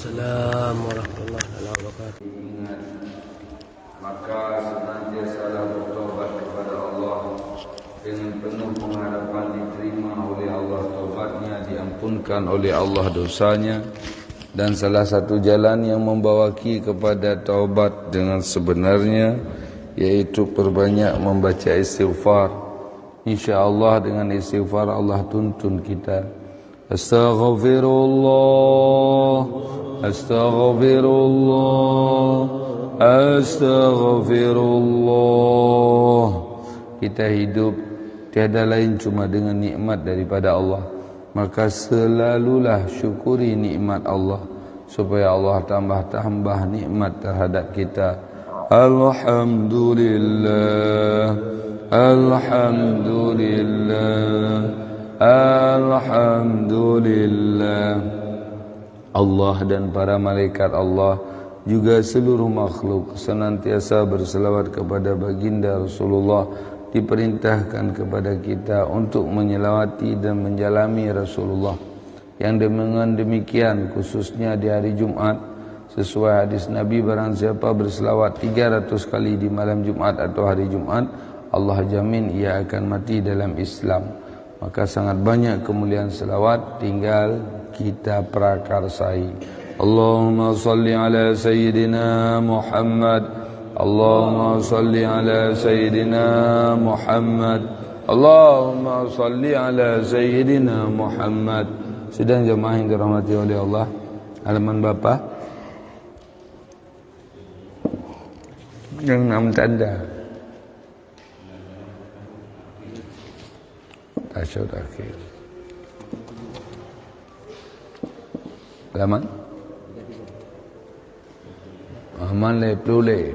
Waalaikumsalam warahmatullahi wabarakatuh. Ingat, maka senantiasalah bertobat kepada Allah dengan penuh pengharapan diterima oleh Allah taubatnya, diampunkan oleh Allah dosanya. Dan salah satu jalan yang membawa kepada taubat dengan sebenarnya yaitu perbanyak membaca istighfar. InsyaAllah dengan istighfar Allah tuntun kita. Astaghfirullah, astaghfirullah, astaghfirullah. Kita hidup tiada lain cuma dengan nikmat daripada Allah. Maka selalulah syukuri nikmat Allah supaya Allah tambah nikmat terhadap kita. Alhamdulillah, alhamdulillah, alhamdulillah. Allah dan para malaikat Allah juga seluruh makhluk senantiasa berselawat kepada baginda Rasulullah. Diperintahkan kepada kita untuk menyelawati dan menjalami Rasulullah. Yang dengan demikian khususnya di hari Jumat, sesuai hadis Nabi, barang siapa berselawat 300 kali di malam Jumat atau hari Jumat, Allah jamin ia akan mati dalam Islam. Maka sangat banyak kemuliaan selawat, tinggal kita prakarsai. Allahumma salli ala Sayyidina Muhammad, Allahumma salli ala Sayyidina Muhammad, Allahumma salli ala Sayyidina Muhammad. Sedang jemaah yang dirahmati oleh Allah, halaman Bapak yang 6 tanda tasyahud akhir. Halaman Aman le plule.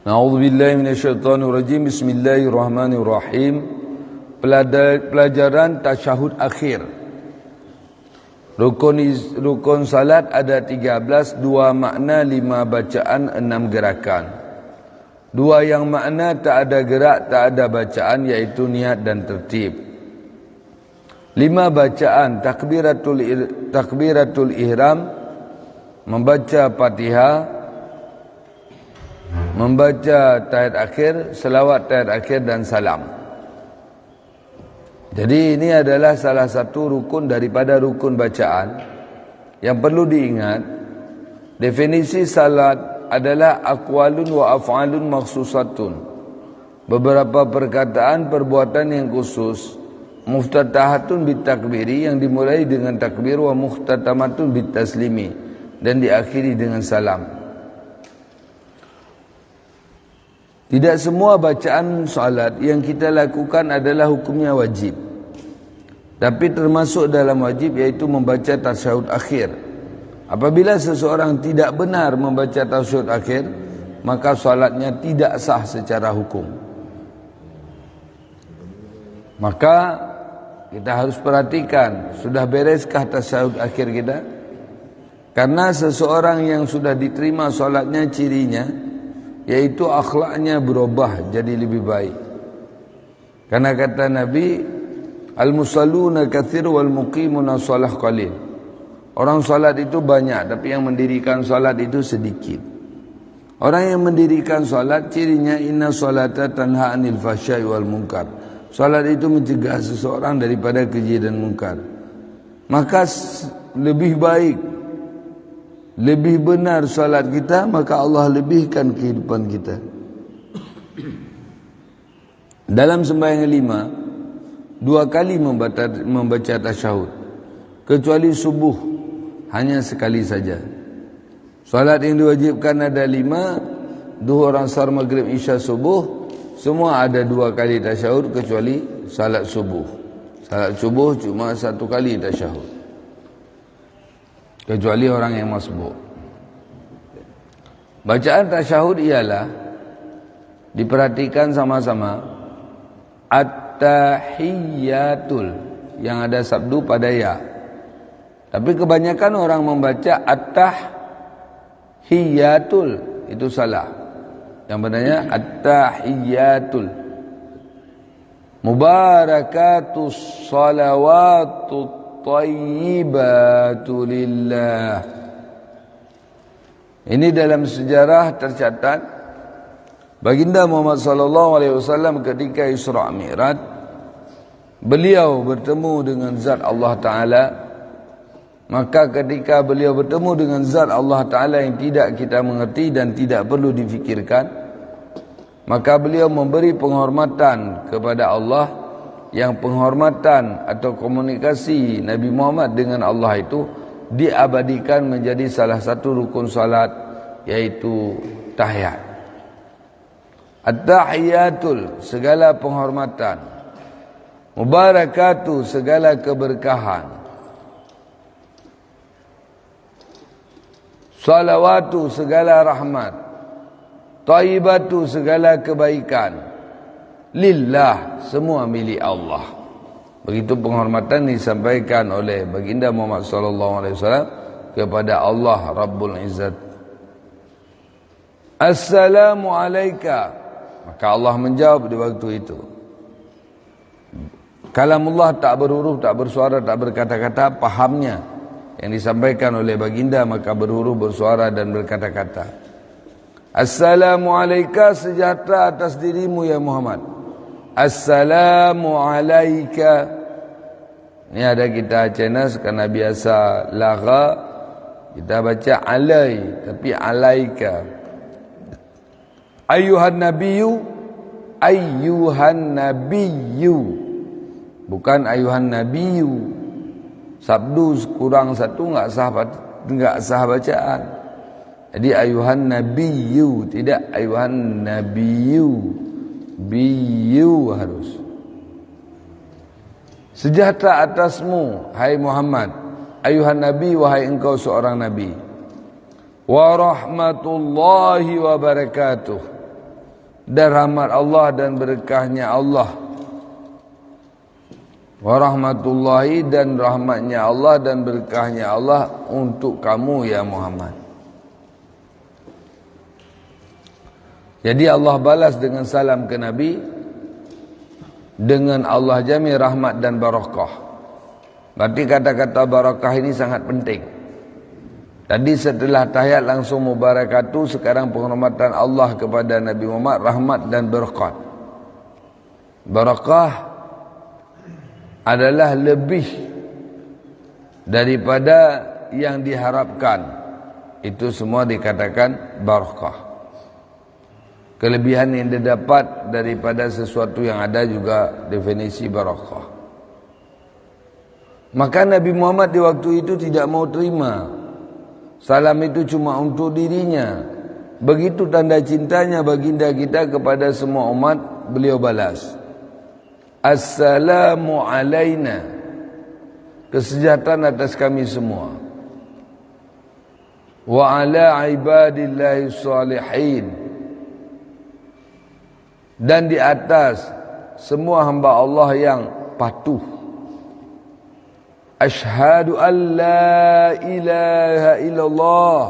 Na'udzubillahi minasyaitonir rajim. Bismillahirrahmanirrahim. Pelajaran tasyahud akhir. Rukun salat ada 13, 2 makna, 5 bacaan, 6 gerakan. 2 yang makna tak ada gerak, tak ada bacaan, yaitu niat dan tertib. 5 bacaan, takbiratul ihram, membaca Fatihah, membaca tahiyat akhir, selawat tahiyat akhir dan salam. Jadi ini adalah salah satu rukun daripada rukun bacaan. Yang perlu diingat, definisi salat adalah aqwalun wa af'alun makhsusatun. Beberapa perkataan, perbuatan yang khusus. Muftatahatun bitakbiri, yang dimulai dengan takbir, wa muhtatamatun bitaslimi, dan diakhiri dengan salam. Tidak semua bacaan salat yang kita lakukan adalah hukumnya wajib. Tapi termasuk dalam wajib yaitu membaca tasyahud akhir. Apabila seseorang tidak benar membaca tasyahud akhir, maka salatnya tidak sah secara hukum. Maka kita harus perhatikan, sudah bereskah tasyahud akhir kita? Karena seseorang yang sudah diterima salatnya, cirinya yaitu akhlaknya berubah jadi lebih baik. Karena kata Nabi, al-musalluna katsir wal muqimuna shalah qalil. Orang salat itu banyak, tapi yang mendirikan salat itu sedikit. Orang yang mendirikan salat, cirinya inna salata tanha 'anil fahsya'i wal munkar. Salat itu mencegah seseorang daripada keji dan munkar. Maka lebih baik, lebih benar salat kita, maka Allah lebihkan kehidupan kita. Dalam sembahyang 5, 2 kali membaca tasyahud. Kecuali subuh, hanya sekali saja. Salat yang diwajibkan ada 5, Zuhur, Asar, Maghrib, Isya, Subuh. Semua ada 2 kali tasyahud kecuali salat subuh. Salat subuh cuma 1 kali tasyahud. Kecuali orang yang masbuk. Bacaan tasyahud ialah, diperhatikan sama-sama, at-tahiyyatul, yang ada sabdu pada ya. Tapi kebanyakan orang membaca at-tahiyyatul, itu salah. Yang benarnya at-tahiyyatul. Mubarakatus salawatut tayyibatu lillah. Ini dalam sejarah tercatat baginda Muhammad sallallahu alaihi wasallam ketika Isra Mi'raj, beliau bertemu dengan zat Allah Taala. Maka ketika beliau bertemu dengan zat Allah Taala yang tidak kita mengerti dan tidak perlu difikirkan, maka beliau memberi penghormatan kepada Allah, yang penghormatan atau komunikasi Nabi Muhammad dengan Allah itu diabadikan menjadi salah satu rukun salat, yaitu tahiyat. At-tahiyatul, segala penghormatan. Mubarakatuh, segala keberkahan. Salawatu, segala rahmat. Taibatu, segala kebaikan. Lillah, semua milik Allah. Begitu penghormatan disampaikan oleh baginda Muhammad sallallahu alaihi wasallam kepada Allah Rabbul Izzat. Assalamu alayka. Maka Allah menjawab di waktu itu. Kalamullah tak berhuruf, tak bersuara, tak berkata-kata, pahamnya yang disampaikan oleh baginda maka berhuruf, bersuara dan berkata-kata. Assalamu alayka, sejahtera atas dirimu ya Muhammad. Assalamu alayka. Ini ada kita cenas kerana biasa lagha, kita baca alai, tapi alaika. Ayuhan nabiyyu, ayyuhan nabiyyu, bukan ayuhan nabiyyu. Sabdu kurang satu enggak sah bacaan. Jadi ayuhan nabiyyu, tidak ayuhan nabiyyu. Biyu harus. Sejahtera atasmu hai Muhammad, ayuhan nabi, wahai engkau seorang nabi. Wa rahmatullahi wa barakatuh, dan rahmat Allah dan berkahnya Allah. Wa rahmatullahi, dan rahmatnya Allah dan berkahnya Allah untuk kamu ya Muhammad. Jadi Allah balas dengan salam ke Nabi, dengan Allah jami rahmat dan barakah. Berarti kata-kata barakah ini sangat penting. Tadi setelah tahiyat langsung mubarakatuh, sekarang penghormatan Allah kepada Nabi Muhammad, rahmat dan barakat. Barakah adalah lebih daripada yang diharapkan. Itu semua dikatakan barakah. Kelebihan yang didapat daripada sesuatu yang ada juga definisi barakah. Maka Nabi Muhammad di waktu itu tidak mau terima. Salam itu cuma untuk dirinya. Begitu tanda cintanya baginda kita kepada semua umat, beliau balas. Assalamu alayna. Kesejahteraan atas kami semua. Wa ala ibadillahi salihin. Dan di atas semua hamba Allah yang patuh. Asyhadu an la ilaha illallah.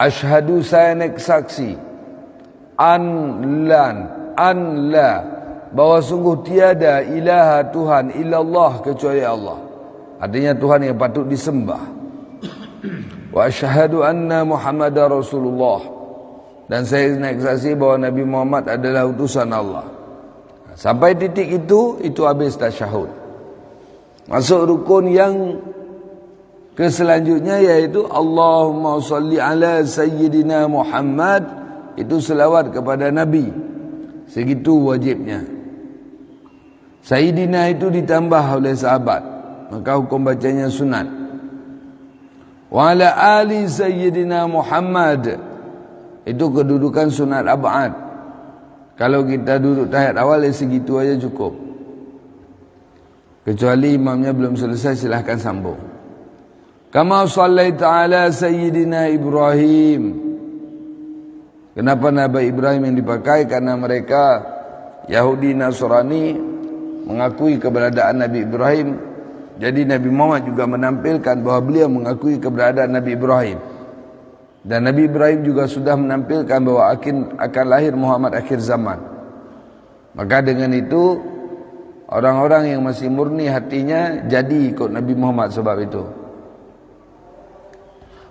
Asyhadu, saya naik saksi. An la, bahawa sungguh tiada ilaha Tuhan illallah kecuali Allah. Artinya Tuhan yang patut disembah. Wa asyhadu anna Muhammadar Rasulullah. Dan saya naik saksi bahawa Nabi Muhammad adalah utusan Allah. Sampai titik itu habis tasyahud. Masuk rukun yang ke selanjutnya, yaitu Allahumma salli ala Sayyidina Muhammad. Itu selawat kepada Nabi. Segitu wajibnya. Sayyidina itu ditambah oleh sahabat, maka hukum bacanya sunat. Wa ala ali Sayyidina Muhammad. Itu kedudukan sunat ab'ad. Kalau kita duduk tahiyat awal, segitu aja cukup. Kecuali imamnya belum selesai, silahkan sambung. Kama sallaita ala Sayyidina Ibrahim. Kenapa Nabi Ibrahim yang dipakai? Karena mereka Yahudi Nasrani mengakui keberadaan Nabi Ibrahim. Jadi Nabi Muhammad juga menampilkan bahawa beliau mengakui keberadaan Nabi Ibrahim. Dan Nabi Ibrahim juga sudah menampilkan bahawa akan lahir Muhammad akhir zaman. Maka dengan itu Orang-orang yang masih murni hatinya jadi ikut Nabi Muhammad sebab itu.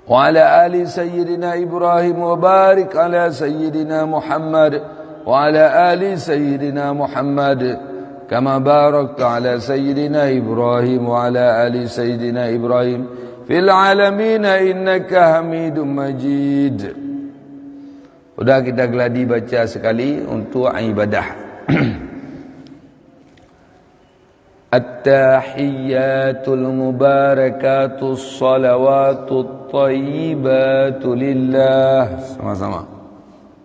Wa ala ali sayyidina Ibrahim wa barik ala sayyidina Muhammad wa ala ali sayyidina Muhammad kama barakta ala sayyidina Ibrahim wa ala ali sayyidina Ibrahim fil alamin innaka Hamidum Majid. Sudah kita geladi baca sekali untuk ibadah. At-tahiyyatul mubarakatus salawatut thayyibatu lillah. Sama-sama.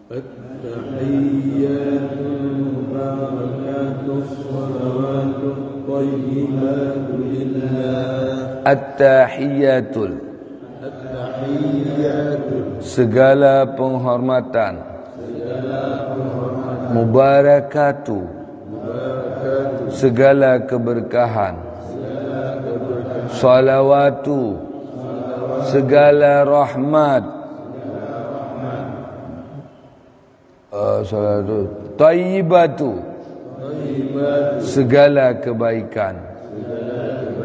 At-tahiyyatul mubarakatus salawatut thayyibatu lillah. At-tahiyyatul, segala penghormatan, mubarakatu, segala keberkahan, salawatu, segala rahmat, salatu, tayyibatu, segala kebaikan,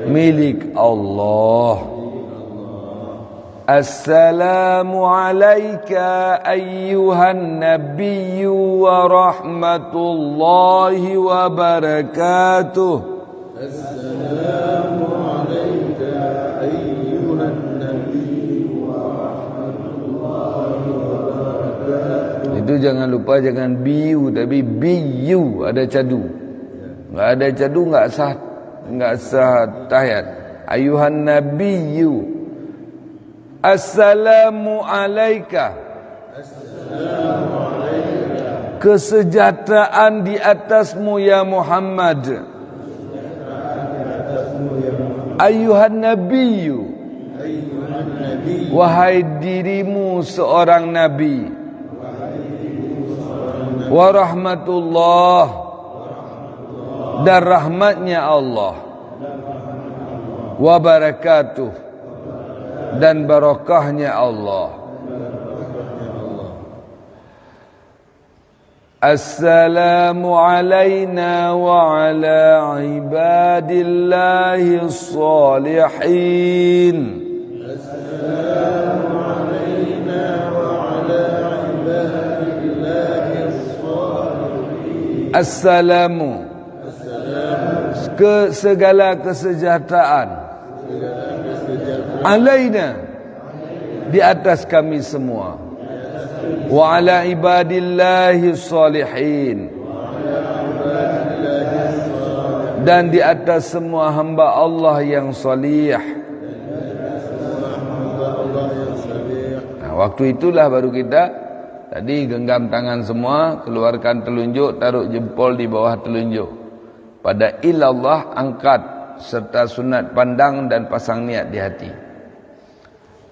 milik Allah. Assalamu alayka ayyuhan nabiyyu wa rahmatullahi wa barakatuh. Assalamu alayka ayyuhan nabiyyu wa rahmatullahi wa barakatuh. Itu jangan lupa, jangan biyu tapi biyu, ada cadu. Enggak ada cadu enggak sah tahiyat. Ayyuhan nabiyyu, Assalamu alayka, kesejahteraan di atasmu ya Muhammad. Ayyuhan nabiyyu, wahai dirimu seorang nabi. Wa rahmatullah, dan rahmatnya Allah. Wa barakatuh, dan barakahnya Allah. Assalamu alayna wa ala ibadillahi salihin. Assalamu alayna wa ala ibadillahi salihin. Assalamu, segala kesejahteraan, alaina, di atas kami semua, wa ala ibadillahi salihin, dan di atas semua hamba Allah yang salih. Nah, waktu itulah baru kita tadi genggam tangan semua, keluarkan telunjuk, taruh jempol di bawah telunjuk. Pada ilallah angkat serta sunat pandang dan pasang niat di hati.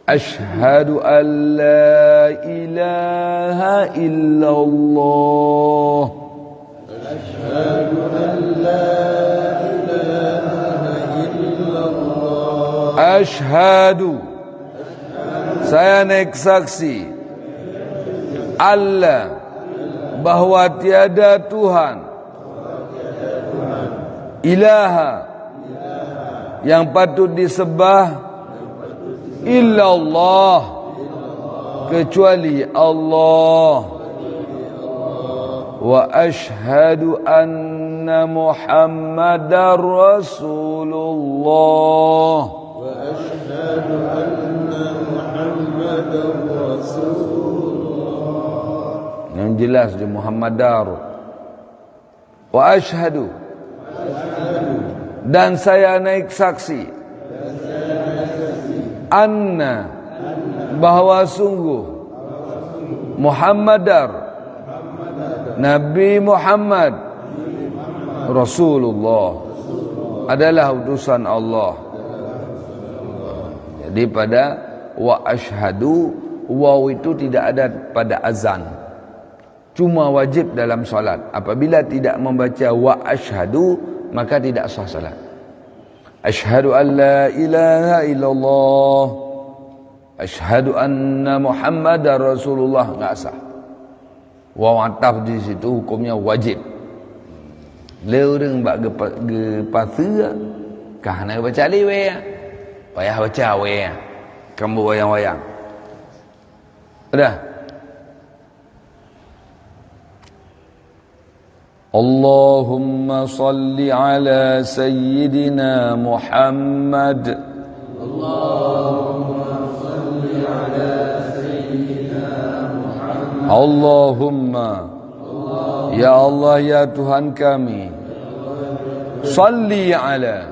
Ashhadu an la ilaha illallah. Ashhadu an la ilaha illallah. Ashhadu, saya naik saksi, Allah, bahwa tiada Tuhan, ilaha, yang patut disembah, illallah, kecuali Allah. Wa ashhadu anna Muhammadar Rasulullah. Wa ashhadu anna Muhammadar Rasulullah. Yang jelas di Muhammadar. Wa ashhadu, dan saya naik saksi, anna, bahwa sungguh, Muhammadar, Nabi Muhammad, Rasulullah, adalah utusan Allah. Jadi pada wa ashhadu, waw itu tidak ada pada azan, cuma wajib dalam solat. Apabila tidak membaca wa ashhadu, maka tidak sah salat. Ashhadu an la ilaha illallah, ashhadu anna Muhammadar Rasulullah, enggak sah. Waw ataf di situ hukumnya wajib. Le urang bak gepasa kah nak baca liwe ya. Payah baca we ya. Kamu wayang-wayang. Sudah. Allahumma salli ala sayyidina Muhammad. Allahumma salli ala sayyidina Muhammad. Allahumma ya Allah ya Tuhan kami, salli ala,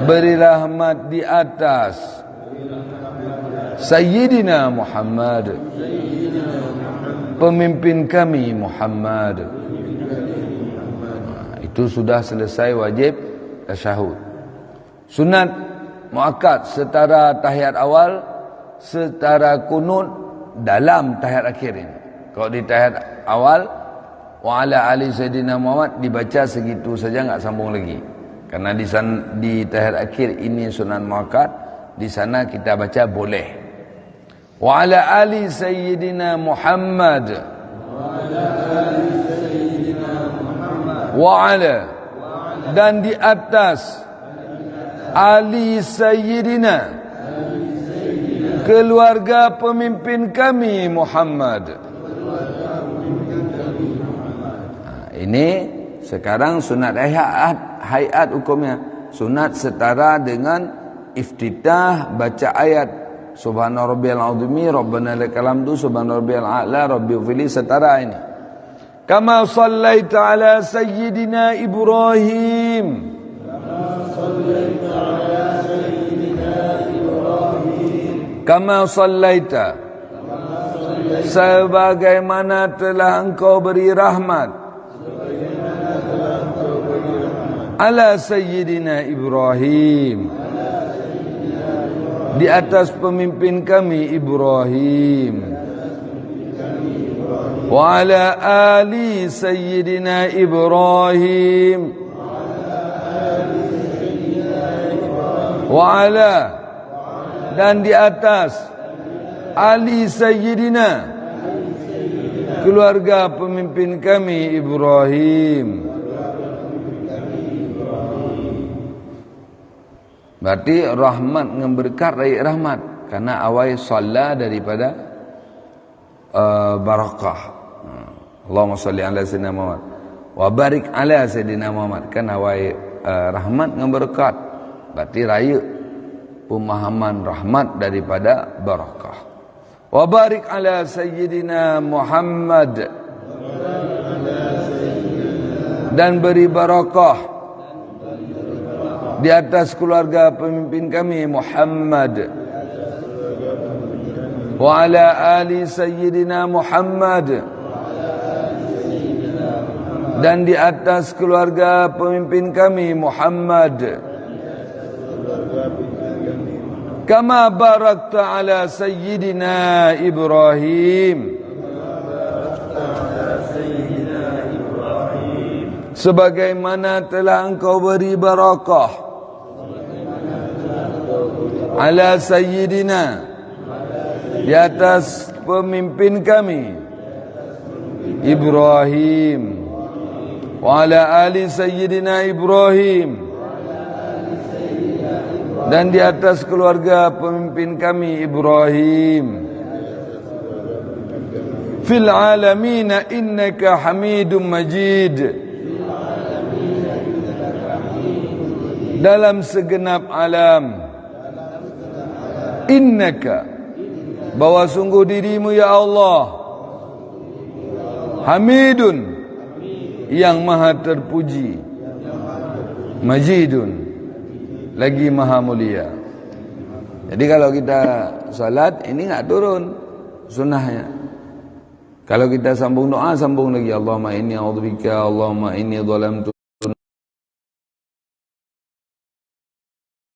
beri rahmat di atas Sayyidina Muhammad, pemimpin kami Muhammad. Itu sudah selesai wajib tasyahud. Sunat muakkad setara tahiyat awal, setara kunut dalam tahiyat akhir ini. Kalau di tahiyat awal wa ala ali sayyidina Muhammad dibaca segitu saja, enggak sambung lagi. Karena di tahiyat akhir ini sunat muakkad, di sana kita baca boleh. Wa ala ali sayyidina Muhammad. Wa ala, dan di atas ali sayyidina, keluarga pemimpin kami Muhammad. Ini sekarang sunat hayat hukumnya. Sunat setara dengan iftitah baca ayat Subhana rabbiyal azimi rabbana lakal hamdu subhana rabbiyal a'la rabbil setara ini. Kama sallaita ala sayyidina Ibrahim. Kama sallaita, sebagaimana telah engkau beri rahmat ala sayyidina Ibrahim, di atas pemimpin kami Ibrahim. Wa ala ali sayyidina Ibrahim. Wa ala, dan di atas ali sayyidina, keluarga pemimpin kami Ibrahim. Berarti rahmat dengan berkat raih rahmat, karena awal salla daripada barakah. Allahumma salli ala sayyidina Muhammad wa barik ala sayyidina Muhammad, kan awal rahmat dengan berkat. Berarti raya pemahaman rahmat daripada barakah. Wa barik ala sayyidina Muhammad, dan beri barakah di atas keluarga pemimpin kami Muhammad. Wa ala ali sayyidina Muhammad, dan di atas keluarga pemimpin kami Muhammad. Kama barakta ala sayyidina Ibrahim, sebagaimana telah engkau beri barakah ala sayyidina, di atas pemimpin kami Ibrahim. Wa ala ali sayyidina Ibrahim, dan di atas keluarga pemimpin kami Ibrahim. Fil alamina innaka hamidum majid, dalam segenap alam. Innaka, bahwa sungguh dirimu ya Allah, hamidun, yang maha terpuji, majidun, lagi maha mulia. Jadi kalau kita salat ini enggak turun sunnahnya. Kalau kita sambung doa, sambung lagi Allahumma inni a'udzubika, Allahumma inni zalamtu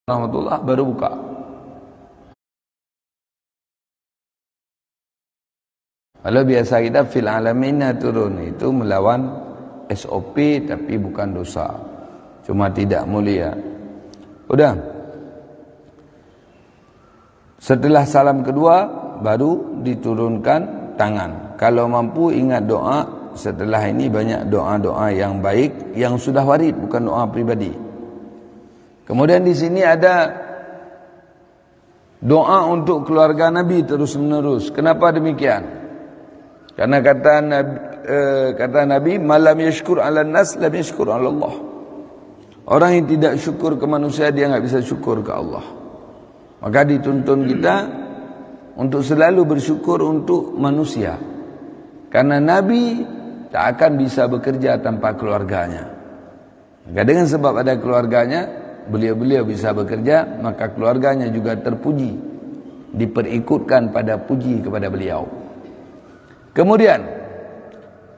rahmatullah, baru buka. Kalau biasa kita fil alaminna turun, itu melawan SOP tapi bukan dosa, cuma tidak mulia. Udah. Setelah salam kedua baru diturunkan tangan. Kalau mampu ingat doa setelah ini banyak doa-doa yang baik yang sudah warid, bukan doa pribadi. Kemudian di sini ada doa untuk keluarga Nabi terus menerus. Kenapa demikian? Karena kata Nabi, malam yashkur 'ala nas lam yashkur 'ala Allah. Orang yang tidak syukur ke manusia, dia enggak bisa syukur ke Allah. Maka dituntun kita untuk selalu bersyukur untuk manusia. Karena Nabi tak akan bisa bekerja tanpa keluarganya. Maka dengan sebab ada keluarganya, beliau-beliau bisa bekerja, maka keluarganya juga terpuji, diperikutkan pada puji kepada beliau. Kemudian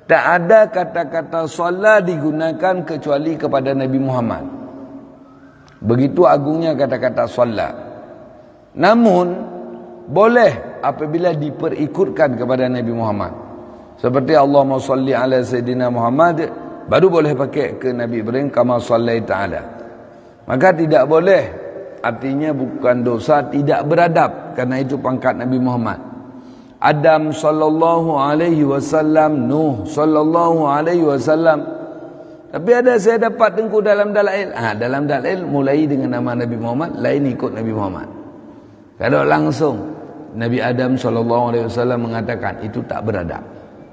tak ada kata-kata solat digunakan kecuali kepada Nabi Muhammad. Begitu agungnya kata-kata solat. Namun boleh apabila diperikutkan kepada Nabi Muhammad. Seperti Allahumma salli ala Sayyidina Muhammad, baru boleh pakai ke Nabi Ibrahim kama sallaita ala. Maka tidak boleh, artinya bukan dosa, tidak beradab, karena itu pangkat Nabi Muhammad. Adam sallallahu alaihi wasallam, Nuh sallallahu alaihi wasallam. Tapi ada saya dapat tengku dalam dalail. Dalam dalail mulai dengan nama Nabi Muhammad, lain ikut Nabi Muhammad. Kalau langsung Nabi Adam sallallahu alaihi wasallam mengatakan, itu tak beradab.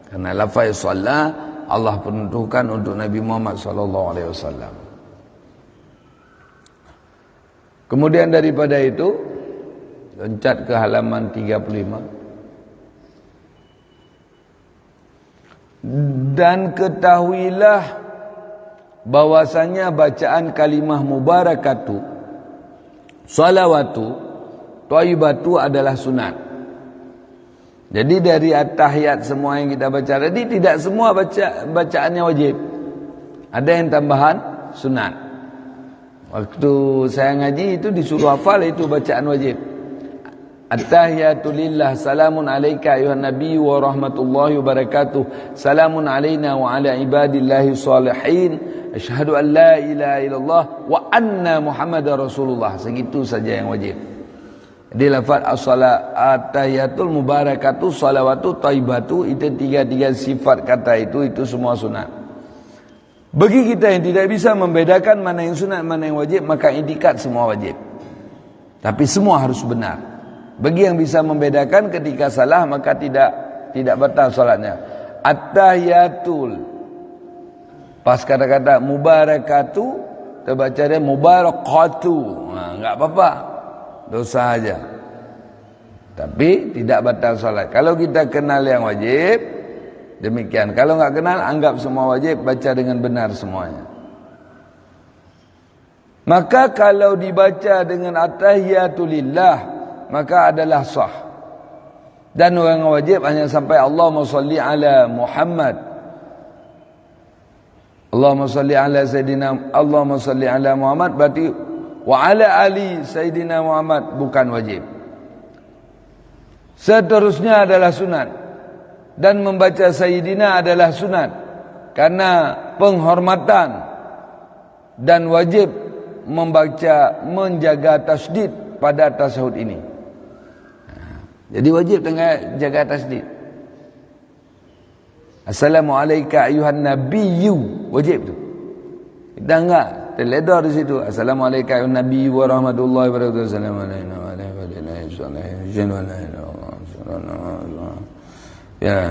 Karena lafaz solat Allah peruntukkan untuk Nabi Muhammad sallallahu alaihi wasallam. Kemudian daripada itu loncat ke halaman 35. Dan ketahuilah bahwasanya bacaan kalimah mubarakatu, salawatu, thayyibatu adalah sunat. Jadi dari at-tahiyat semua yang kita baca tadi, tidak semua bacaannya wajib. Ada yang tambahan sunat. Waktu saya ngaji itu disuruh hafal, itu bacaan wajib. At-tahiyatu lillah, salamun alaika ayuhan nabi wa rahmatullahi wa barakatuh, salamun alaina wa ala ibadillahi salihin, asyhadu an la ilaha illallah wa anna muhammadar rasulullah. Segitu saja yang wajib. Di lafaz at-tahiyatul mubarakatuh, salawatu, thayyibatu, itu tiga sifat kata itu semua sunat. Bagi kita yang tidak bisa membedakan mana yang sunat, mana yang wajib, maka indikat semua wajib. Tapi semua harus benar. Bagi yang bisa membedakan, ketika salah maka tidak batal salatnya. At-tahiyatul, pas kata-kata mubarakatu, terbaca dia mubarakatu, enggak apa-apa, dosa aja. Tapi tidak batal salat. Kalau kita kenal yang wajib, demikian. Kalau enggak kenal, anggap semua wajib, baca dengan benar semuanya. Maka kalau dibaca dengan at-tahiyatulillah, maka adalah sah. Dan orang wajib hanya sampai Allahumma salli ala Muhammad, Allahumma salli ala Sayyidina, Allahumma salli ala Muhammad, berarti wa ala ali Sayyidina Muhammad, bukan wajib. Seterusnya adalah sunat. Dan membaca Sayyidina adalah sunat, karena penghormatan, dan wajib menjaga tasdid pada tasyahud ini. Jadi wajib tengah jaga tasdid. Assalamualaikum ayuhan nabiyyu, wajib tu. Kita enggak terledar di situ. Assalamualaikum ayuhan nabiyyu wa rahmatullahi wa barakatuh. Assalamualaikum wa rahmatullahi wa barakatuh. Ya,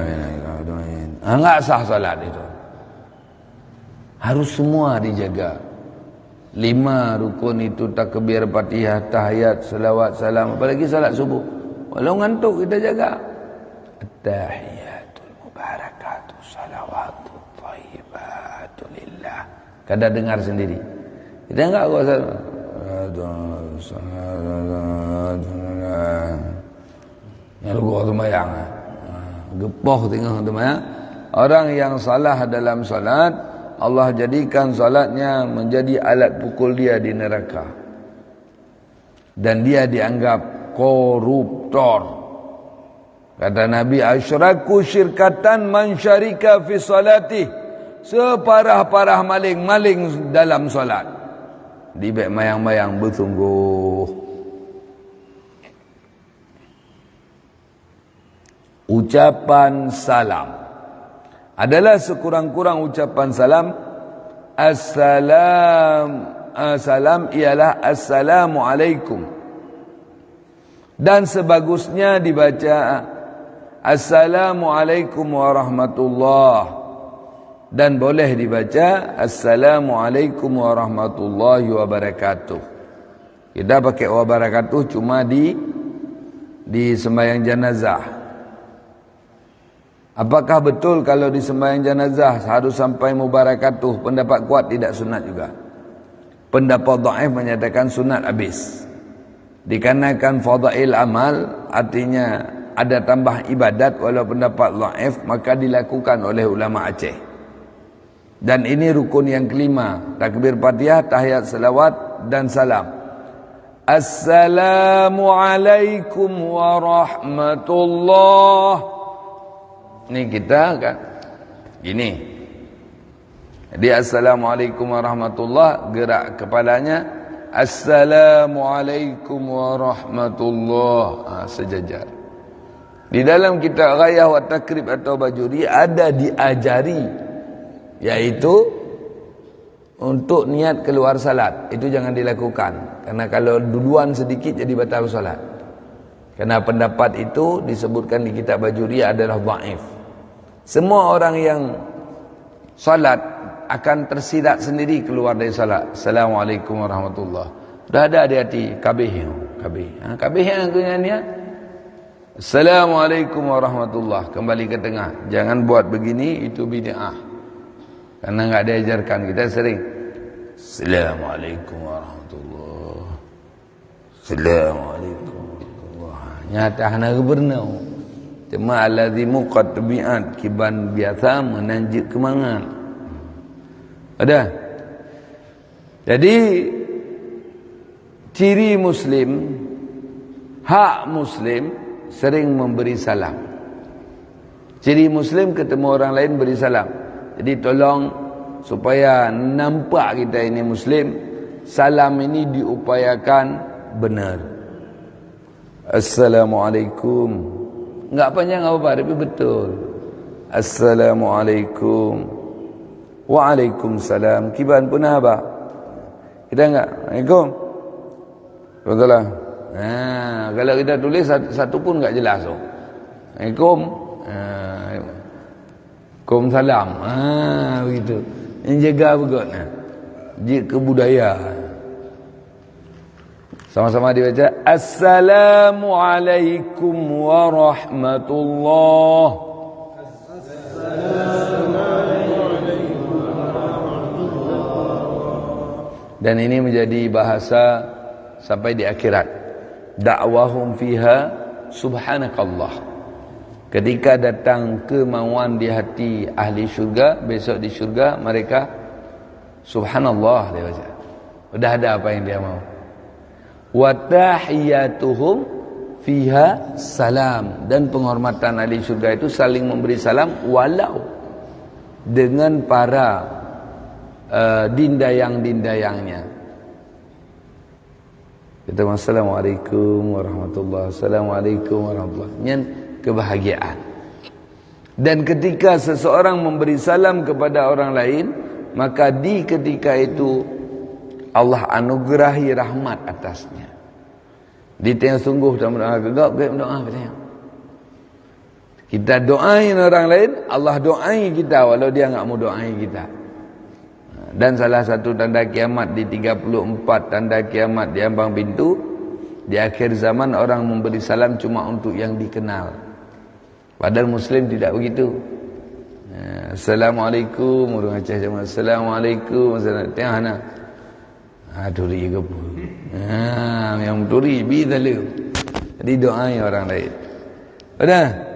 enggak sah salat itu. Harus semua dijaga. 5 rukun itu, takbir, Fatihah, tahiyat, selawat, salam, apalagi salat subuh. Walau ngantuk kita jaga. At-tahiyatul mubarakatuh, salawatu, thayyibatu lillah. Kada dengar sendiri. Kita enggak kuasa. Yang lugu tumayang. Gepoh tengok tumayang. Orang yang salah dalam salat, Allah jadikan salatnya menjadi alat pukul dia di neraka. Dan dia dianggap koruptor. Kata Nabi, asyraku syirkatan man syarika fi salatih. Separah-parah maling dalam salat. Dibek mayang-mayang bersungguh. Ucapan salam adalah sekurang-kurang ucapan salam. Salam ialah Assalamualaikum. Dan sebagusnya dibaca Assalamualaikum warahmatullahi. Dan boleh dibaca Assalamualaikum warahmatullahi wabarakatuh. Kita pakai wabarakatuh cuma di sembahyang jenazah. Apakah betul kalau di sembahyang jenazah harus sampai mubarakatuh? Pendapat kuat tidak sunat juga. Pendapat dhaif menyatakan sunat habis. Dikarenakan fadail amal, artinya ada tambah ibadat, walau pendapat dhaif, maka dilakukan oleh ulama Aceh. Dan ini rukun yang kelima, takbir Fatihah, tahiyat salawat dan salam. Assalamualaikum warahmatullahi. Ini kita kan gini. Jadi Assalamualaikum warahmatullahi, gerak kepalanya Assalamualaikum warahmatullahi, sejajar. Di dalam kitab Ghayah wa Takrib atau Bajuri ada diajari, yaitu untuk niat keluar salat. Itu jangan dilakukan, karena kalau duluan sedikit jadi batal salat. Karena pendapat itu disebutkan di kitab Bajuri adalah dhaif. Semua orang yang salat akan tersirat sendiri keluar dari salat. Assalamualaikum warahmatullahi. Dah ada di hati kabih. Kabih yang niat. Assalamualaikum warahmatullahi. Kembali ke tengah. Jangan buat begini, itu bid'ah. Karena enggak diajarkan. Kita sering Assalamualaikum warahmatullahi. Assalamualaikum warahmatullahi. Nyata hana gubernur. Cuma allazi muqattabi'at kiban biasa menanjik kemangan. Ada. Jadi ciri muslim, hak muslim sering memberi salam. Ciri muslim ketemu orang lain beri salam. Jadi tolong supaya nampak kita ini muslim, salam ini diupayakan benar. Assalamualaikum. Enggak panjang apa-apa, tapi betul. Assalamualaikum. Waalaikumsalam. Kiban pun apa? Kita enggak? Assalamualaikum. Betul lah. Kalau kita tulis satu pun enggak jelas. Assalamualaikum. Waalaikumsalam. Begitu. Yang jaga begot. Jaga budaya. Sama-sama dibaca Assalamualaikum warahmatullahi. Assalamualaikum warahmatullahi. Dan ini menjadi bahasa sampai di akhirat. Da'wahum fiha subhanakallah. Ketika datang kemauan di hati ahli syurga, besok di syurga mereka subhanallah dia baca. Sudah ada apa yang dia mau. Wa tahiyyatuhum fiha salam. Dan penghormatan ahli syurga itu saling memberi salam walau dengan para dindayang-dindayangnya. Kita Assalamualaikum warahmatullahi. Assalamualaikum warahmatullahi. Ini kebahagiaan. Dan ketika seseorang memberi salam kepada orang lain, maka di ketika itu Allah anugerahi rahmat atasnya. Di tengah sungguh dan berdoa gegap berdoa katanya. Kita doain orang lain, Allah doai kita walau dia enggak mau doai kita. Dan salah satu tanda kiamat di 34 tanda kiamat di ambang pintu, di akhir zaman orang memberi salam cuma untuk yang dikenal. Padahal muslim tidak begitu. Assalamualaikum orang Aceh cuma Assalamualaikum tengah nak. Duri ke apa? Yang duri bidalu. Jadi doai orang lain. Sudah?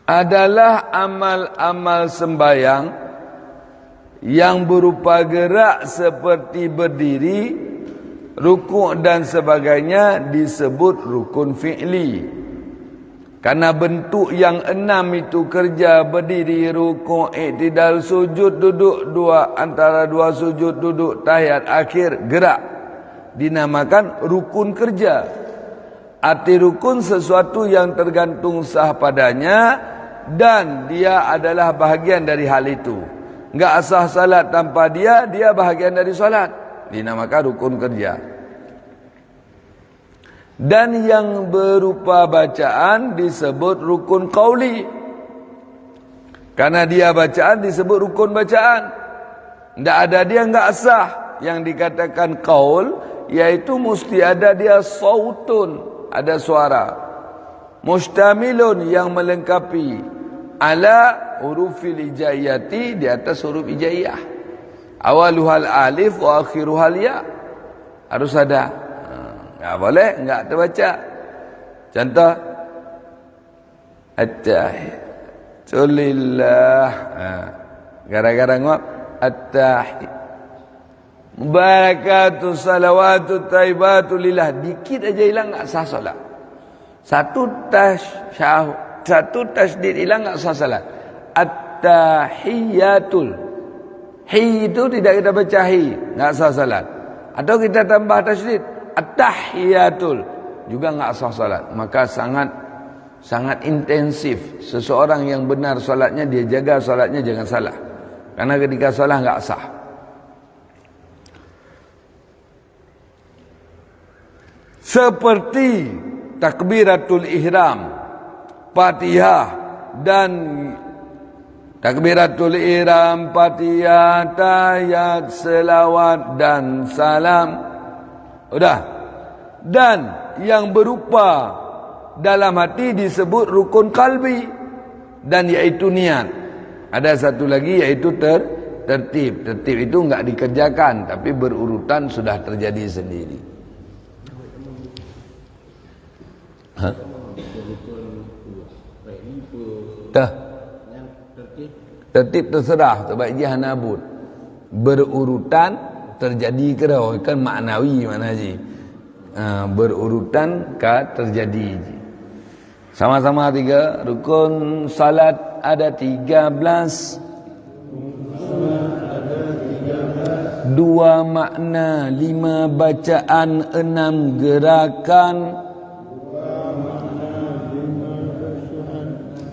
Adalah amal-amal sembahyang yang berupa gerak seperti berdiri, rukuk dan sebagainya disebut rukun fi'li. Karena bentuk yang 6 itu kerja, berdiri, rukuk, i'tidal, sujud, duduk, antara dua sujud, duduk, tahiyat, akhir, gerak. Dinamakan rukun kerja. Arti rukun sesuatu yang tergantung sah padanya dan dia adalah bahagian dari hal itu. Enggak sah salat tanpa dia, dia bahagian dari salat. Dinamakan rukun kerja. Dan yang berupa bacaan disebut rukun qauli. Karena dia bacaan disebut rukun bacaan. Tidak ada dia enggak sah. Yang dikatakan qaul yaitu mesti ada dia sautun, ada suara. Mustamilun yang melengkapi ala hurufil hijaiyati, di atas huruf hijaiyah. Awaluhal alif wa akhiruhal ya. Harus ada. Enggak boleh enggak terbaca. Contoh at-tahiyatu lillah. Gara-gara ngap at-tahiyatu mubarakatuh salawatu taibatu lillah, dikit aja hilang enggak sah salat. Satu tasydid hilang enggak sah salat. At-tahiyatul, hi itu tidak kita baca hi, enggak sah salat. Atau kita tambah tasydid at-tahiyatul, juga enggak sah salat. Maka sangat intensif seseorang yang benar salatnya, dia jaga salatnya jangan salah. Karena ketika salah enggak sah. Seperti takbiratul ihram, Fatihah dan takbiratul ihram, Fatihah, tahiyat, selawat dan salam. Udah. Dan yang berupa dalam hati disebut rukun kalbi, dan yaitu niat. Ada satu lagi yaitu tertib. Tertib itu enggak dikerjakan tapi berurutan, sudah terjadi sendiri. Dah. Tertib terserah terbaik jahanabut. Berurutan terjadi ke dah, kan maknawi mana haji. Berurutan ke terjadi. Sama-sama tiga. Rukun salat ada 13. Dua makna, 5 bacaan, 6 gerakan.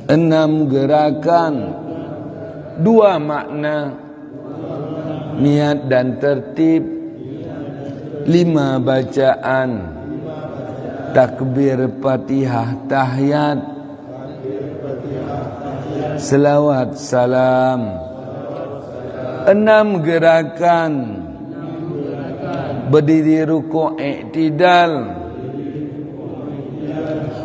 6 gerakan, 2 makna, niat dan tertib, 5 bacaan, takbir, Fatihah, tahiyat, selawat, salam, 6 gerakan, berdiri, rukuk, i'tidal,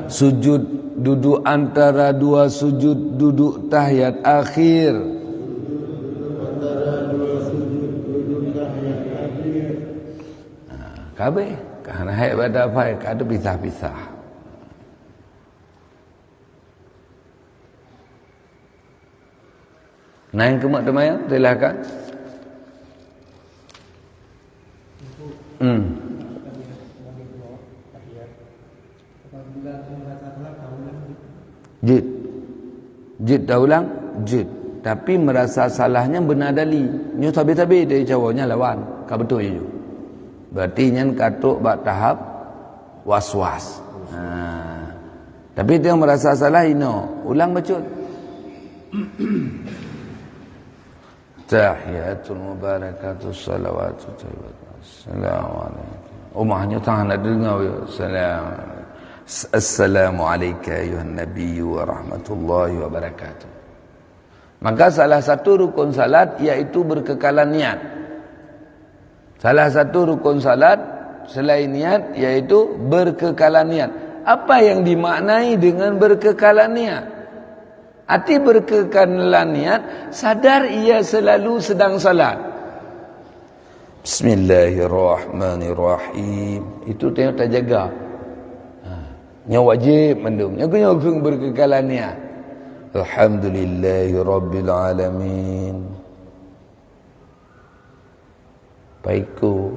sujud, duduk antara 2 sujud, duduk tahiyat akhir. Kabeh karena hai pada apa ada pisah-pisah. Nah yang kemak demaya silakan. Jid dah ulang, jid. Tapi merasa salahnya benar dali. Nyo tabi-tabi dia cawanya lawan. Ka betul je. Berarti nyen katuk bak tahap was-was. Tapi dia merasa salah ino. Ulang betul. Tahiyatul mubarakatuh salawatu tayyibatu. Assalamualaikum. Umahnya tangan nak dengar ya. Assalamualaikum ayuhan nabiy wa rahmatullahi wa barakatuh. Maka salah satu rukun salat yaitu berkekalan niat. Salah satu rukun salat selain niat yaitu berkekalan niat. Apa yang dimaknai dengan berkekalan niat? Arti berkekalan niat, sadar ia selalu sedang salat. Bismillahirrahmanirrahim. Itu tengok tak jaga. Nya wajib mendung. Nya kena berkekalan niat. Alhamdulillahirabbil alamin. Paiku.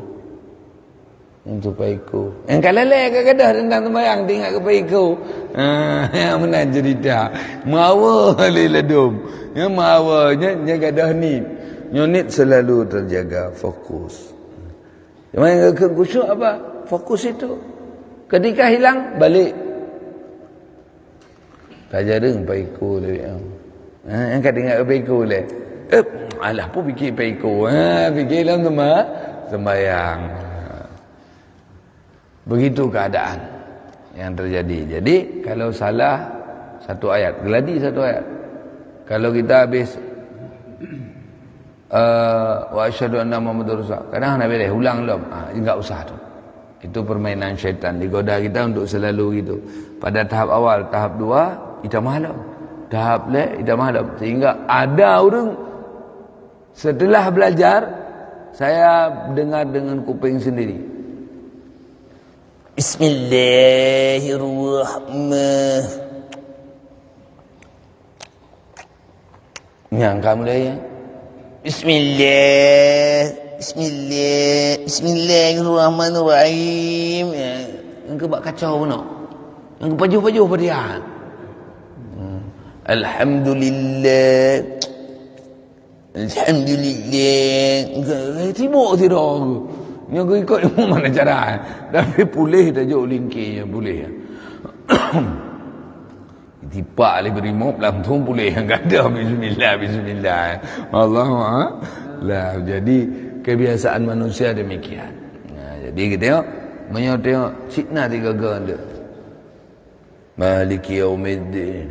Untuk paiku. Yang kalale kadang tentang sembahyang tinggal ke paiku. Yang mana cerita. Mawa liladum. Yang mawanya nya gadah ni. Nyonit selalu terjaga fokus. Yang khusyuk apa? Fokus itu. Ketika hilang, balik. Pelajaran paiku dia. Angkat ingat paiku le. Alah pun fikir paiku. Fikir dalam sembahyang. Begitu keadaan yang terjadi. Jadi kalau salah satu ayat, geladi satu ayat. Kalau kita habis wa asyhadu anna muhammadar rasulullah, kadang Nabi dah ulang belum? Enggak usah tu. Itu permainan syaitan, digoda kita untuk selalu gitu. Pada tahap awal, tahap 2 kita malam. Tahap kita malam. Sehingga ada orang setelah belajar, saya dengar dengan kuping sendiri. Bismillahirrahmanirrahim. Nyangka mulai ya. Bismillahirrahmanirrahim. Yang buat kacau pun. Yang paju-paju pada dia. Alhamdulillah. Tibuk tidak. Yang ikut mana cara. Tapi boleh tak jauh lingkir. Boleh. Tipak ali berimop langsung boleh. Enggak ada. Bismillah. Allah. Lah, jadi kebiasaan manusia demikian. Jadi kita tengok Cina tiga ganda. Maliki yaumiddin.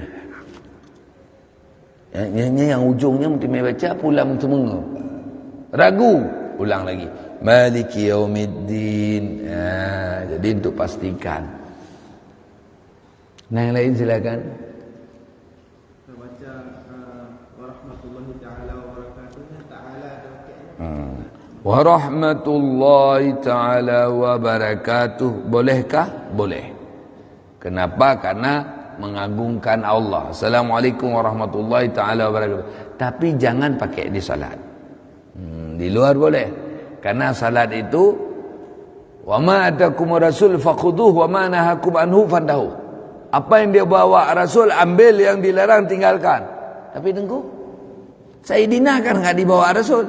Yang ujungnya mesti baca pulang semua. Ragu, ulang lagi. Maliki yaumiddin. Jadi untuk pastikan. Nah, yang lain silakan. Warahmatullahi ta'ala wabarakatuh. Bolehkah? Boleh. Kenapa? Karena mengagungkan Allah. Assalamualaikum warahmatullahi ta'ala wabarakatuh. Tapi jangan pakai di salat. Di luar boleh. Karena salat itu wa ma atakum rasul fakhuduhu wa ma nahakum anhu fantahu. Apa yang dia bawa Rasul, ambil, yang dilarang tinggalkan. Tapi tunggu, Sayyidina kan enggak dibawa Rasul.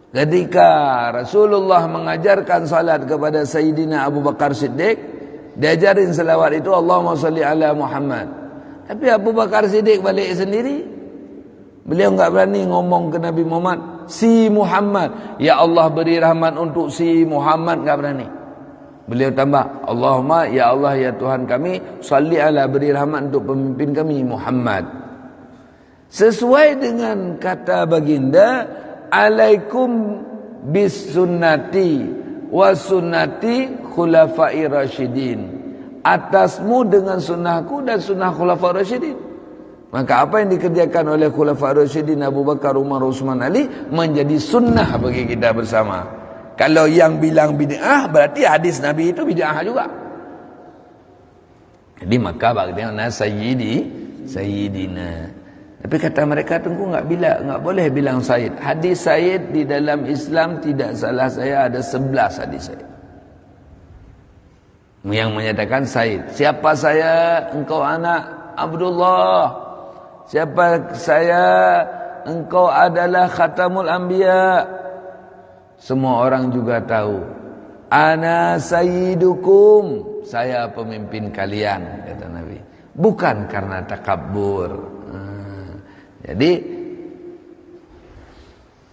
Ketika Rasulullah mengajarkan salat kepada Sayyidina Abu Bakar Siddiq, diajarin selawat itu Allahumma salli ala Muhammad. Tapi Abu Bakar Siddiq balik sendiri. Beliau enggak berani ngomong ke Nabi Muhammad, si Muhammad, ya Allah beri rahmat untuk si Muhammad, enggak berani. Beliau tambah, Allahumma ya Allah ya Tuhan kami, salli ala, beri rahmat untuk pemimpin kami Muhammad. Sesuai dengan kata baginda, alaikum bis sunnati wa sunnati khulafai rasyidin. Atasmu dengan sunnahku dan sunnah khulafai rasyidin. Maka apa yang dikerjakan oleh khulafai rasyidin Abu Bakar, Umar, Utsman, Ali menjadi sunnah bagi kita bersama. Kalau yang bilang bid'ah, berarti hadis Nabi itu bid'ah juga. Jadi maka bagaimana sayyidina. Tapi kata mereka tunggu enggak boleh bilang sayyid. Hadis sayyid di dalam Islam tidak salah saya ada 11 hadis sayyid. Yang menyatakan sayyid. Siapa saya? Engkau anak Abdullah. Siapa saya? Engkau adalah khatamul anbiya. Semua orang juga tahu. Ana sayyidukum, saya pemimpin kalian, kata Nabi. Bukan karena takabbur. Jadi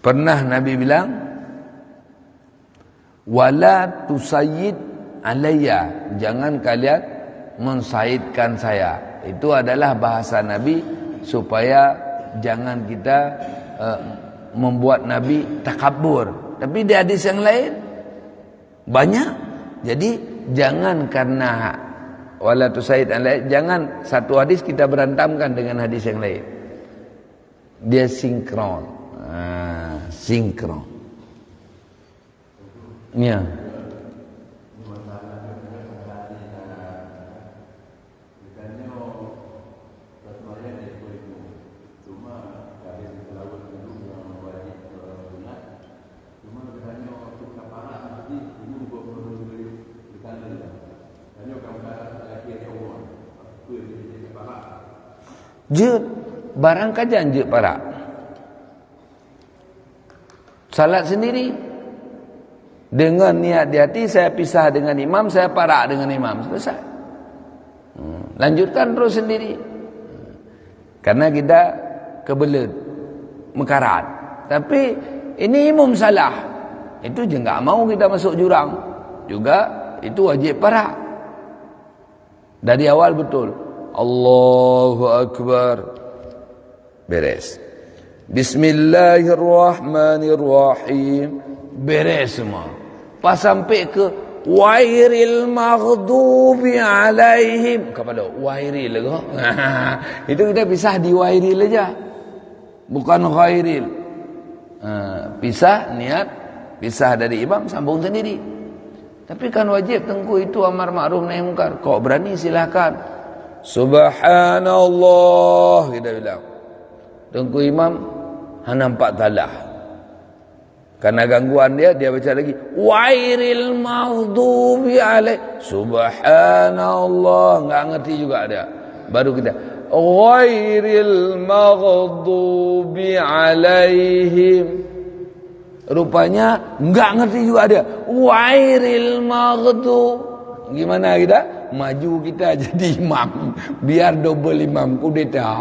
pernah Nabi bilang, wala tusayyid alayya, jangan kalian mensayyidkan saya. Itu adalah bahasa Nabi supaya jangan kita membuat Nabi takabbur. Tapi di hadis yang lain banyak. Jadi jangan karena wala tusayyid alayya, jangan satu hadis kita berantamkan dengan hadis yang lain. Dia sinkron. Sinkron. Ya. Barang kajian je para. Salat sendiri Dengan niat di hati, saya pisah dengan imam, saya parak dengan imam. Selesai. Lanjutkan terus sendiri. Karena kita kebelet, mekarat. Tapi ini imam salah. Itu je enggak mau kita masuk jurang. Juga itu wajib parak. Dari awal betul. Allahu Akbar. Beres. Bismillahirrahmanirrahim. Beres semua. Pas sampai ke wairil maghdubi alaihim. Kepada wairil ke? Itu kita pisah di wairil aja. Bukan ghairil. Pisah niat, pisah dari imam, sambung sendiri. Tapi kan wajib tengku itu amar ma'ruf nahi munkar. Kok berani silakan. Subhanallah kita bilang. Tengku imam hanya 4 talah. Karena gangguan dia baca lagi wairil maghdubi alaih. Subhanallah, enggak ngerti juga dia. Baru kita wairil maghdubi alaihim. Rupanya enggak ngerti juga dia. Wairil maghdub. Gimana kita? Maju kita jadi imam. Biar double imam kudeta.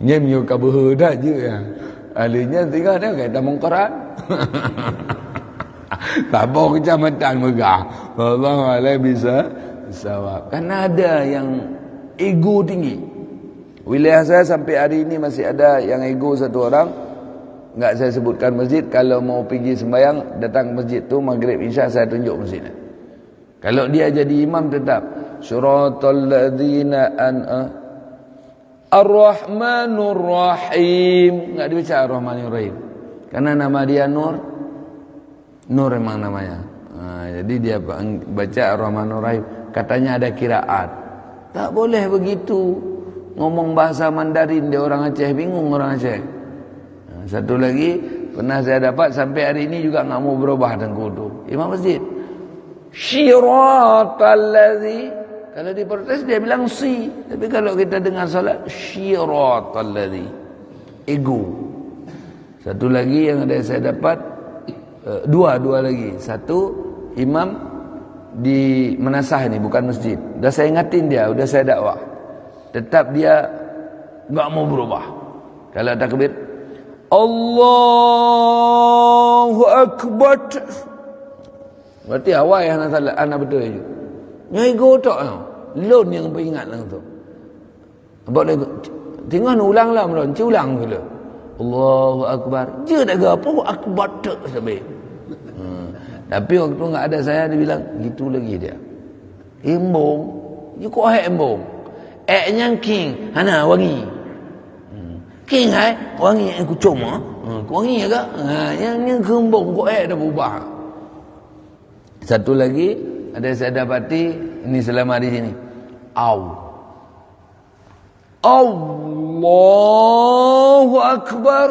Nyemyo kabuh dah je ya. Ahlinya tinggal dia kata mungkaran. Tak apa kecamatan megah. Allah alai bisa sawab. Karena ada yang ego tinggi. Wilayah saya sampai hari ini masih ada yang ego satu orang. Enggak saya sebutkan masjid. Kalau mau pergi sembahyang, datang masjid tu maghrib isya saya tunjuk masjidnya. Kalau dia jadi imam tetap Suratal ladzina Ar-Rahmanur Rahim. Enggak dibaca Ar-Rahmanur Rahim. Karena nama dia Nur. Nur memang namanya. Jadi dia baca Ar-Rahmanur Rahim. Katanya ada kiraat. Tak boleh begitu. Ngomong bahasa Mandarin dia orang Aceh, bingung orang Aceh. Satu lagi pernah saya dapat sampai hari ini juga enggak mau berubah tengku tu. Imam masjid. Syiratal ladzi. Kalau diprotes dia bilang si. Tapi kalau kita dengar salat syiratal ladzi. Ego. Satu lagi yang ada saya dapat dua lagi. Satu imam di Menasah ini bukan masjid. Dah saya ingatin dia, sudah saya dakwah. Tetap dia enggak mau berubah. Kalau takbir Allahu Akbar. Berarti awal yang nak salat anak betul je. Nyai gotok tau. Lon yang beringat lang tu. Abang lagi tengah ulang lah melon, ulang dulu. Allahu Akbar. Je tak gapo akbar tak sampai. Tapi waktu enggak ada saya dia bilang gitu lagi dia. Embong. Dia kok embong. Nya king, hana wangi. King hai, wangi aku cuma. Wangi ke? Yang kembong kok dah berubah. Satu lagi ada saya dapati ini selama di sini. Allahu Akbar.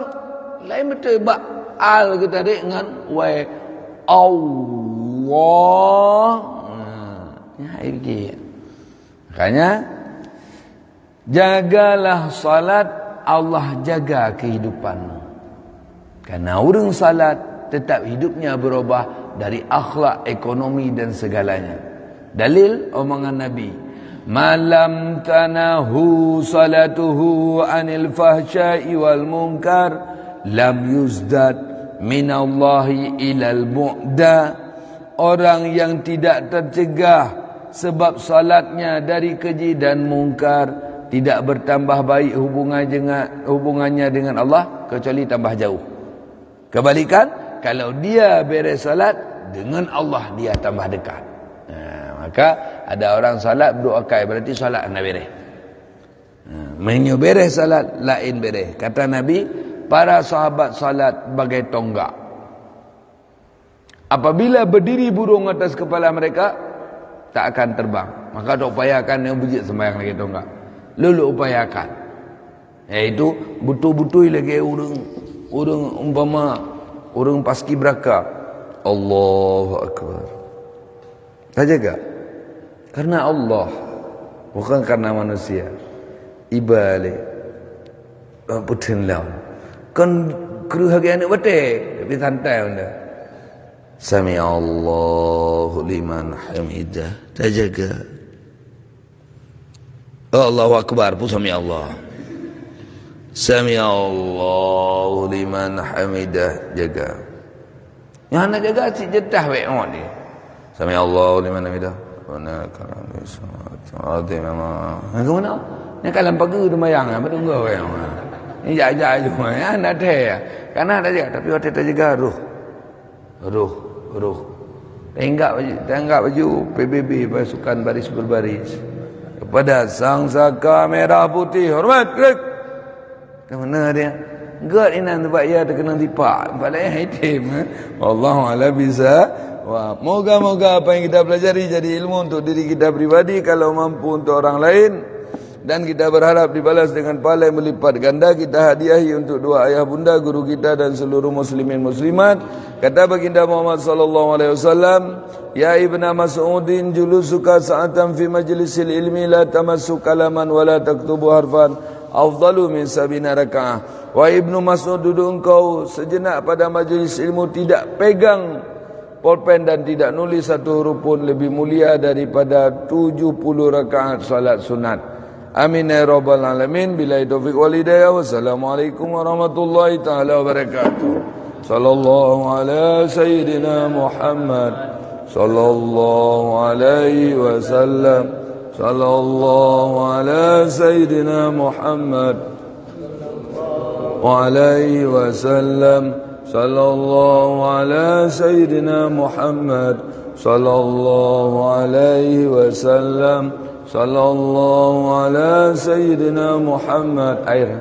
Lain betul bak al kita dengan wa Allah. Makanya jagalah salat, Allah jaga kehidupanmu. Karena orang salat tetap hidupnya berubah dari akhlak, ekonomi dan segalanya. Dalil omongan Nabi, malam tanahu salatuhu anil fahsya'i wal munkar lam yuzdad minallahi ilal mu'da. Orang yang tidak tercegah sebab salatnya dari keji dan mungkar, tidak bertambah baik hubungannya dengan Allah kecuali tambah jauh. Kebalikan, kalau dia beres salat dengan Allah dia tambah dekat. Maka ada orang salat berdoa berarti salat anda beres. Menyo beres salat lain beres. Kata Nabi, para sahabat salat bagai tonggak. Apabila berdiri burung atas kepala mereka, tak akan terbang. Maka tak upayakan yang bujit sembahyang lagi tonggak. Lalu upayakan. Iaitu betul-betul lagi urung umpama urung paskibraka. Allahu Akbar. Tak jaga. Karena Allah, bukan karena manusia. Ibalik. Putin lawan. Kan keruhagian anak betul, tapi santai benda. Sami'allahu liman hamidah. Dah jaga. Allahu Akbar pun sami'allah. Sami'allahu liman hamidah. Jaga. Yang nak jaga si jedah wek ni. Sami'allahu liman hamidah. Mana kalau ada memang. Ke mana? Ni kalam pagi tu mayang apa tunggu wek. Ni jaga je ya nak teh. Karena ada jaga tapi waktu tu jaga ruh. Tenggak baju PBB pasukan baris berbaris. Kepada sang saka merah putih hormat gerak. Ke mana dia? Gerak ini nampak ia terkena tipak. Balai hitam. Wallahu a'lam bishawab. Moga-moga apa yang kita pelajari jadi ilmu untuk diri kita pribadi, kalau mampu untuk orang lain, dan kita berharap dibalas dengan pahala yang melipat ganda. Kita hadiahi untuk dua ayah bunda, guru kita dan seluruh muslimin muslimat. Kata baginda Muhammad sallallahu alaihi wasallam, ya ibna Mas'udin julusuka sa'atan fi majlisil ilmi la tamassu kalaman wa la taktubu harfan afdalu min sabina raka'ah. Wa ibnu Mas'ud, duduk engkau sejenak pada majlis ilmu, tidak pegang pulpen dan tidak nulis satu huruf pun, lebih mulia daripada 70 rakaat salat sunat. Amin ya rabbal alamin. Billahi taufiq wal hidayah. Wassalamualaikum warahmatullahi taala wabarakatuh. Sallallahu ala sayyidina Muhammad sallallahu alaihi wasallam. Sallallahu ala sayyidina Muhammad wa alaihi wasallam. Sallallahu ala sayyidina Muhammad sallallahu alaihi wasallam. Sallallahu ala sayyidina Muhammad. Air.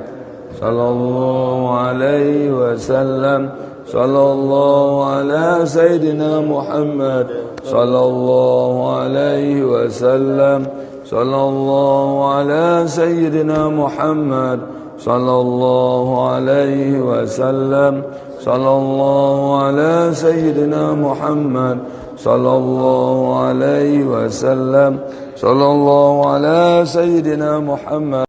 Sallallahu alaihi wasallam. Sallallahu ala sayyidina Muhammad sallallahu alaihi wasallam. Sallallahu ala sayyidina Muhammad sallallahu alaihi wasallam. Sallallahu ala sayyidina Muhammad sallallahu alaihi wasallam. Sallallahu ala sayyidina Muhammad.